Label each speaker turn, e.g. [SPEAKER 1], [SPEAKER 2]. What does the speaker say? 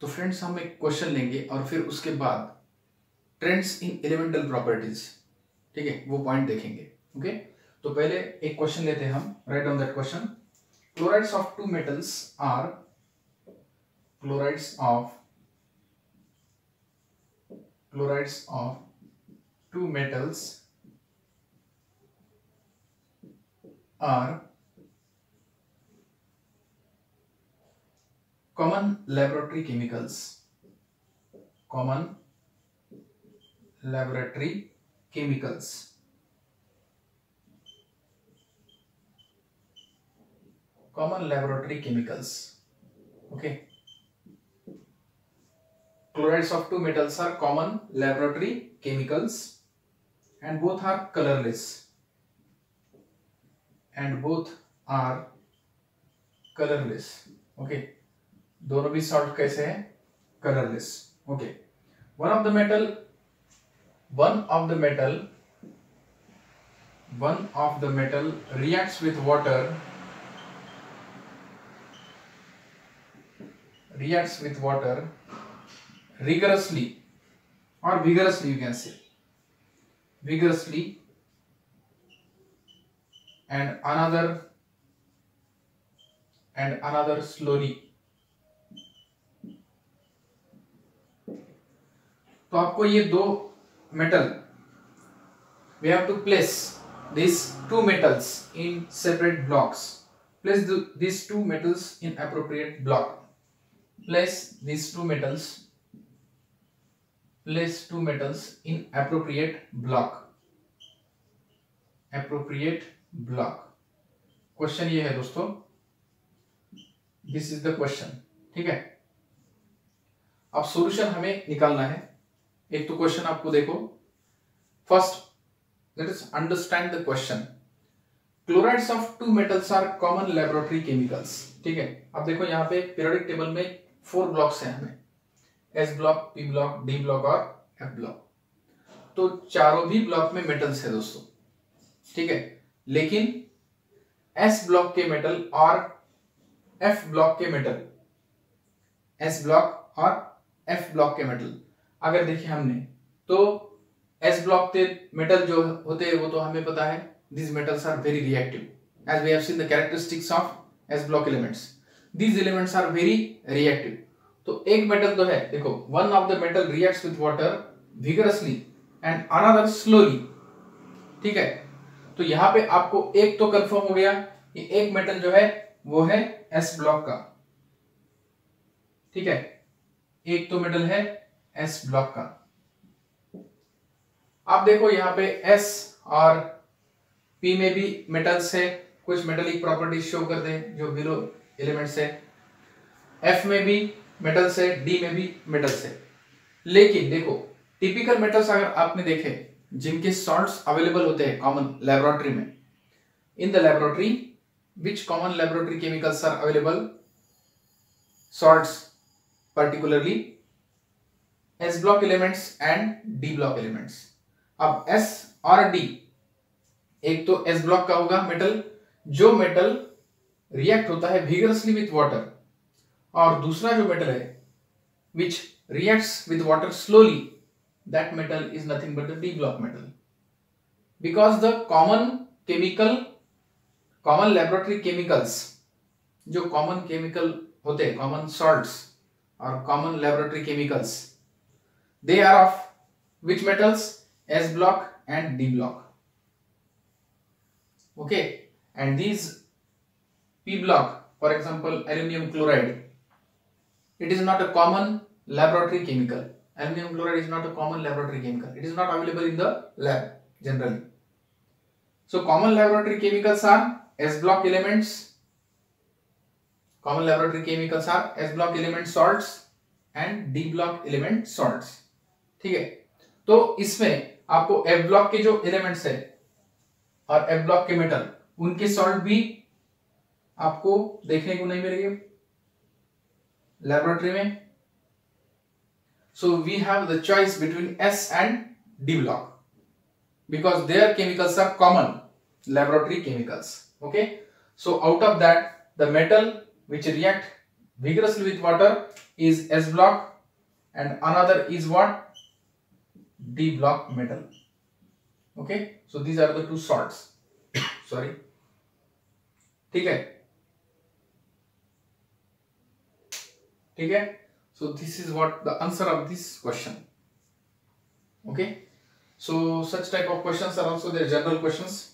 [SPEAKER 1] तो फ्रेंड्स हम एक क्वेश्चन लेंगे और फिर उसके बाद ट्रेंड्स इन एलिमेंटल प्रॉपर्टीज, ठीक है, वो पॉइंट देखेंगे। ओके, तो पहले एक क्वेश्चन लेते हैं हम। Write on that question. Chlorides of two metals are chlorides of two metals are common laboratory chemicals. Common laboratory chemicals. Common laboratory chemicals. Okay. Chlorides of two metals are common laboratory chemicals and both are colorless. And both are colorless. Okay. दोनों भी salt कैसे हैं? Colourless. Okay. One of the metal reacts with water rigorously or vigorously, you can say vigorously, and another slowly. तो आपको ये दो metal, we have to place these two metals in separate blocks. Place these two metals in appropriate block. Place two metals in appropriate block. Question ये है दोस्तों, this is the question. ठीक है, अब सॉल्यूशन हमें निकालना है. एक तो क्वेश्चन आपको देखो. First let us understand the question. Chlorides of two metals are common laboratory chemicals. ठीक है, अब देखो यहाँ पे पीरियोडिक टेबल में 4 ब्लॉक्स हैं हमें, S block, P block, D block और एफ ब्लॉक. तो चारों भी ब्लॉक में मेटल्स है दोस्तों. ठीक है, लेकिन एस ब्लॉक के मेटल और एफ ब्लॉक के मेटल, एस ब्लॉक और एफ ब्लॉक के मेटल अगर देखें हमने, तो एस ब्लॉक के मेटल जो होते हैं वो तो हमें पता है, these metals are very reactive as we have seen the characteristics of S block elements. These elements are very reactive. तो एक मेटल तो है, देखो, one of the metal reacts with water vigorously and another slowly. ठीक है, तो यहाँ पे आपको एक तो कंफर्म हो गया कि एक मेटल जो है वो है S ब्लॉक का. ठीक है, एक तो मेटल है S ब्लॉक का. आप देखो यहाँ पे S और P में भी मेटल्स है, कुछ मेटलिक प्रॉपर्टीज शो करते हैं जो बिलो एलिमेंट्स है. F में भी मेटल्स है, D में भी मेटल्स है. लेकिन देखो, टिपिकल मेटल्स अगर आपने देखे जिनके सॉल्ट्स अवेलेबल होते हैं कॉमन लैबोरेटरी में, in the laboratory which common laboratory chemicals are available, salts particularly S block elements and D block elements. अब S और D, एक तो S ब्लॉक का होगा मेटल, जो मेटल रिएक्ट होता है vigorously with water, और दूसरा जो मेटल है which reacts with water slowly, that metal is nothing but the D block metal. Because the common laboratory chemicals, जो common chemical होते हैं, common salts और common laboratory chemicals, they are of which metals? S block and D block. Okay, and these P block, for example aluminum chloride, it is not a common laboratory chemical. Aluminum chloride is not a common laboratory chemical. It is not available in the lab generally. So common laboratory chemicals are S block elements. Common laboratory chemicals are S block element salts and D block element salts. ठीक है, तो इसमें आपको F block के जो elements है और F block के मेटल, उनके सॉल्ट भी आपको देखने को नहीं मिलेंगे लैबोरेटरी में. So we have the choice between S and D block because their chemicals are common laboratory chemicals. Okay, so out of that, the metal which react vigorously with water is S block and another is what? D block metal. Okay, so these are the two salts. Sorry. ठीक है, ठीक है. So this is what the answer of this question. Okay, so such type of questions are also their general questions.